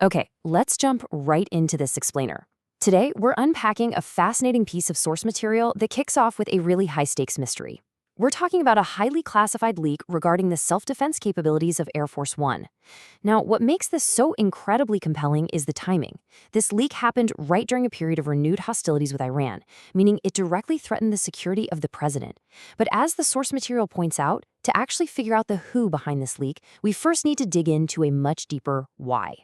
Okay, let's jump right into this explainer. Today, we're unpacking a fascinating piece of source material that kicks off with a really high-stakes mystery. We're talking about a highly classified leak regarding the self-defense capabilities of Air Force One. Now, what makes this so incredibly compelling is the timing. This leak happened right during a period of renewed hostilities with Iran, meaning it directly threatened the security of the president. But as the source material points out, to actually figure out the who behind this leak, we first need to dig into a much deeper why.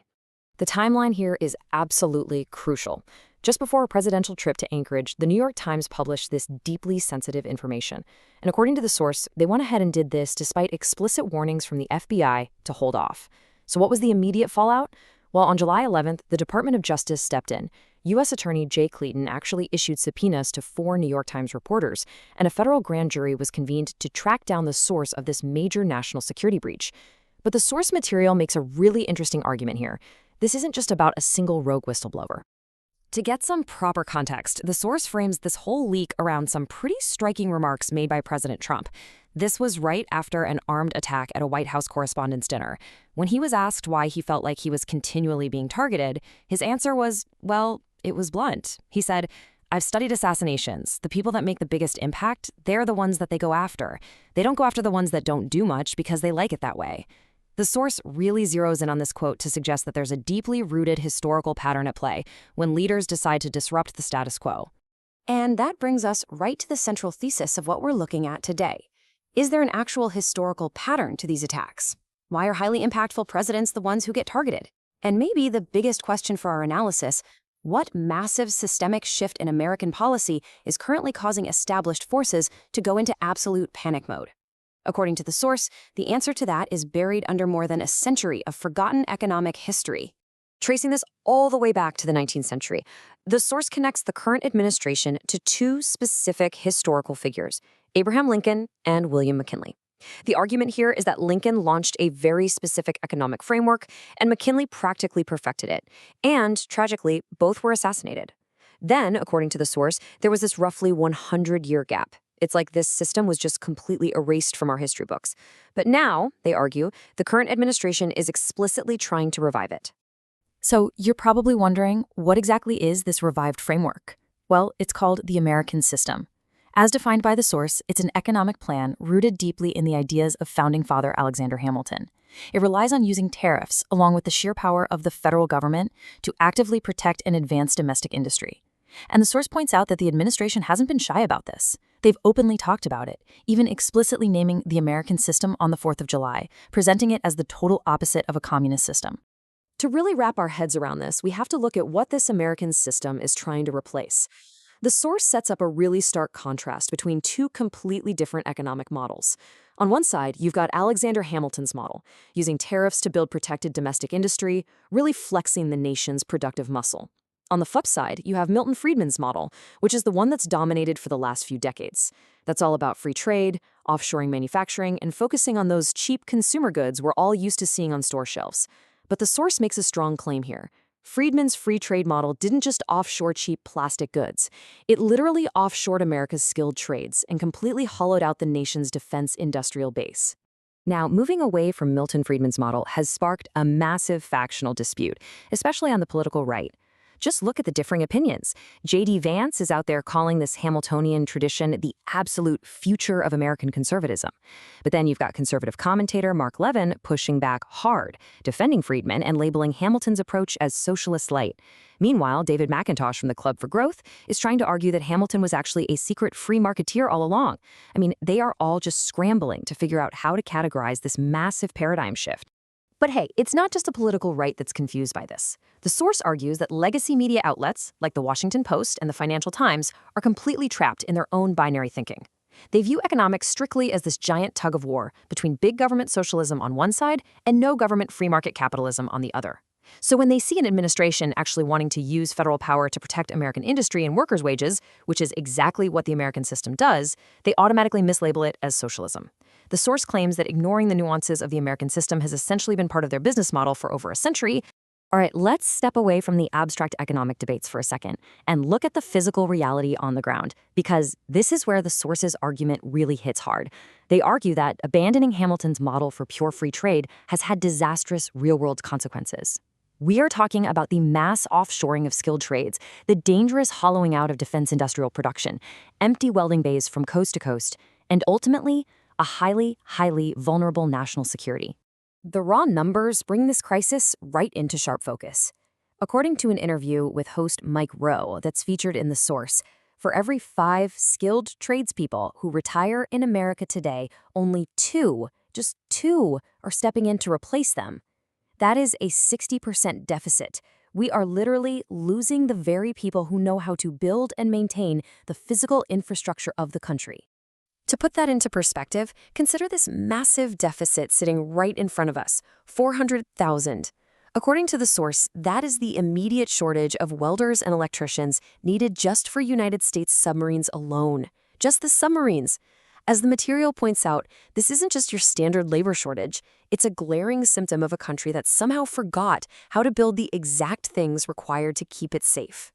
The timeline here is absolutely crucial. Just before a presidential trip to Anchorage, the New York Times published this deeply sensitive information. And according to the source, they went ahead and did this despite explicit warnings from the FBI to hold off. So what was the immediate fallout? Well, on July 11th, the Department of Justice stepped in. U.S. Attorney Jay Clayton actually issued subpoenas to 4 New York Times reporters, and a federal grand jury was convened to track down the source of this major national security breach. But the source material makes a really interesting argument here. This isn't just about a single rogue whistleblower. To get some proper context, the source frames this whole leak around some pretty striking remarks made by President Trump. This was right after an armed attack at a White House correspondents' dinner. When he was asked why he felt like he was continually being targeted, his answer was, well, it was blunt. He said, "I've studied assassinations. The people that make the biggest impact, they're the ones that they go after. They don't go after the ones that don't do much because they like it that way." The source really zeroes in on this quote to suggest that there's a deeply rooted historical pattern at play when leaders decide to disrupt the status quo. And that brings us right to the central thesis of what we're looking at today. Is there an actual historical pattern to these attacks? Why are highly impactful presidents the ones who get targeted? And maybe the biggest question for our analysis, what massive systemic shift in American policy is currently causing established forces to go into absolute panic mode? According to the source, the answer to that is buried under more than a century of forgotten economic history. Tracing this all the way back to the 19th century, the source connects the current administration to 2 specific historical figures, Abraham Lincoln and William McKinley. The argument here is that Lincoln launched a very specific economic framework, and McKinley practically perfected it. And, tragically, both were assassinated. Then, according to the source, there was this roughly 100-year gap. It's like this system was just completely erased from our history books. But now, they argue, the current administration is explicitly trying to revive it. So you're probably wondering, what exactly is this revived framework? Well, it's called the American System. As defined by the source, it's an economic plan rooted deeply in the ideas of founding father Alexander Hamilton. It relies on using tariffs, along with the sheer power of the federal government, to actively protect and advance domestic industry. And the source points out that the administration hasn't been shy about this. They've openly talked about it, even explicitly naming the American system on the 4th of July, presenting it as the total opposite of a communist system. To really wrap our heads around this, we have to look at what this American system is trying to replace. The source sets up a really stark contrast between 2 completely different economic models. On one side, you've got Alexander Hamilton's model, using tariffs to build protected domestic industry, really flexing the nation's productive muscle. On the flip side, you have Milton Friedman's model, which is the one that's dominated for the last few decades. That's all about free trade, offshoring manufacturing, and focusing on those cheap consumer goods we're all used to seeing on store shelves. But the source makes a strong claim here. Friedman's free trade model didn't just offshore cheap plastic goods. It literally offshored America's skilled trades and completely hollowed out the nation's defense industrial base. Now, moving away from Milton Friedman's model has sparked a massive factional dispute, especially on the political right. Just look at the differing opinions. J.D. Vance is out there calling this Hamiltonian tradition the absolute future of American conservatism. But then you've got conservative commentator Mark Levin pushing back hard, defending Friedman and labeling Hamilton's approach as socialist light. Meanwhile, David McIntosh from the Club for Growth is trying to argue that Hamilton was actually a secret free marketeer all along. I mean, they are all just scrambling to figure out how to categorize this massive paradigm shift. But hey, it's not just the political right that's confused by this. The source argues that legacy media outlets, like the Washington Post and the Financial Times, are completely trapped in their own binary thinking. They view economics strictly as this giant tug of war between big government socialism on one side and no government free market capitalism on the other. So when they see an administration actually wanting to use federal power to protect American industry and workers' wages, which is exactly what the American system does, they automatically mislabel it as socialism. The source claims that ignoring the nuances of the American system has essentially been part of their business model for over a century. All right, let's step away from the abstract economic debates for a second and look at the physical reality on the ground, because this is where the source's argument really hits hard. They argue that abandoning Hamilton's model for pure free trade has had disastrous real-world consequences. We are talking about the mass offshoring of skilled trades, the dangerous hollowing out of defense industrial production, empty welding bays from coast to coast, and ultimately, a highly vulnerable national security. The raw numbers bring this crisis right into sharp focus. According to an interview with host Mike Rowe that's featured in The Source, for every 5 skilled tradespeople who retire in America today, only 2, just 2, are stepping in to replace them. That is a 60% deficit. We are literally losing the very people who know how to build and maintain the physical infrastructure of the country. To put that into perspective, consider this massive deficit sitting right in front of us, 400,000. According to The Source, that is the immediate shortage of welders and electricians needed just for United States submarines alone. Just the submarines. As the material points out, this isn't just your standard labor shortage. It's a glaring symptom of a country that somehow forgot how to build the exact things required to keep it safe.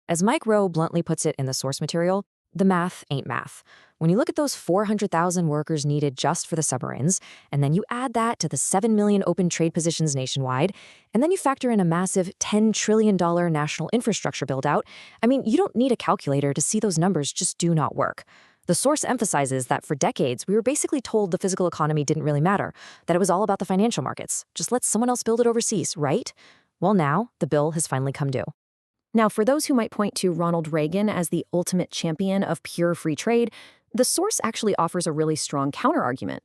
As Mike Rowe bluntly puts it in the source material, the math ain't math. When you look at those 400,000 workers needed just for the submarines, and then you add that to the 7 million open trade positions nationwide, and then you factor in a massive $10 trillion national infrastructure build-out, you don't need a calculator to see those numbers just do not work. The source emphasizes that for decades, we were basically told the physical economy didn't really matter, that it was all about the financial markets. Just let someone else build it overseas, right? Well, now the bill has finally come due. Now, for those who might point to Ronald Reagan as the ultimate champion of pure free trade, the source actually offers a really strong counterargument.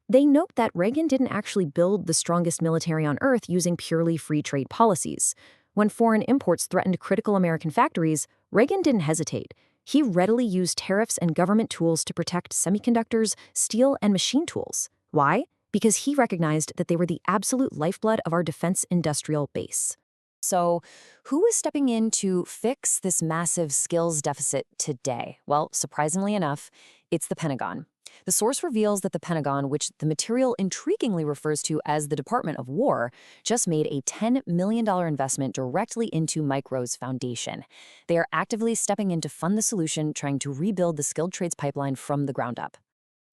They note that Reagan didn't actually build the strongest military on earth using purely free trade policies. When foreign imports threatened critical American factories, Reagan didn't hesitate. He readily used tariffs and government tools to protect semiconductors, steel, and machine tools. Why? Because he recognized that they were the absolute lifeblood of our defense industrial base. So, who is stepping in to fix this massive skills deficit today? Well, surprisingly enough, it's the Pentagon. The source reveals that the Pentagon, which the material intriguingly refers to as the Department of War, just made a $10 million investment directly into Mike Rowe's foundation. They are actively stepping in to fund the solution, trying to rebuild the skilled trades pipeline from the ground up.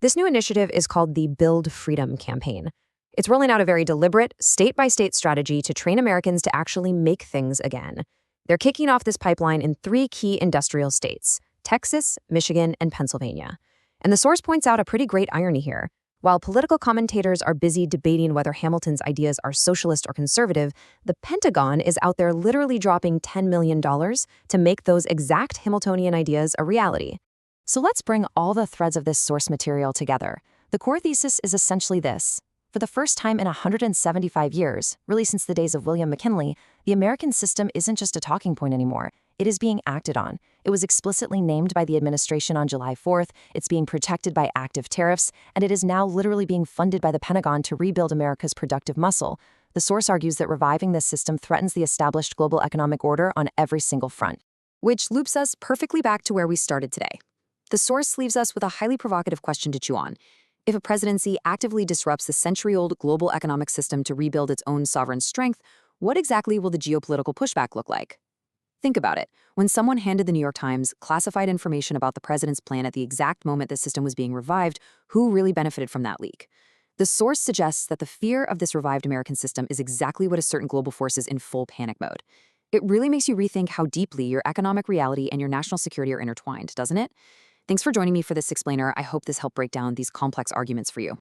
This new initiative is called the Build Freedom Campaign. It's rolling out a very deliberate, state-by-state strategy to train Americans to actually make things again. They're kicking off this pipeline in 3 key industrial states: Texas, Michigan, and Pennsylvania. And the source points out a pretty great irony here. While political commentators are busy debating whether Hamilton's ideas are socialist or conservative, the Pentagon is out there literally dropping $10 million to make those exact Hamiltonian ideas a reality. So let's bring all the threads of this source material together. The core thesis is essentially this. For the first time in 175 years, really since the days of William McKinley, the American system isn't just a talking point anymore. It is being acted on. It was explicitly named by the administration on July 4th, it's being protected by active tariffs, and it is now literally being funded by the Pentagon to rebuild America's productive muscle. The source argues that reviving this system threatens the established global economic order on every single front. Which loops us perfectly back to where we started today. The source leaves us with a highly provocative question to chew on. If a presidency actively disrupts the century-old global economic system to rebuild its own sovereign strength, what exactly will the geopolitical pushback look like? Think about it. When someone handed the New York Times classified information about the president's plan at the exact moment the system was being revived, who really benefited from that leak? The source suggests that the fear of this revived American system is exactly what has certain global forces in full panic mode. It really makes you rethink how deeply your economic reality and your national security are intertwined, doesn't it? Thanks for joining me for this explainer. I hope this helped break down these complex arguments for you.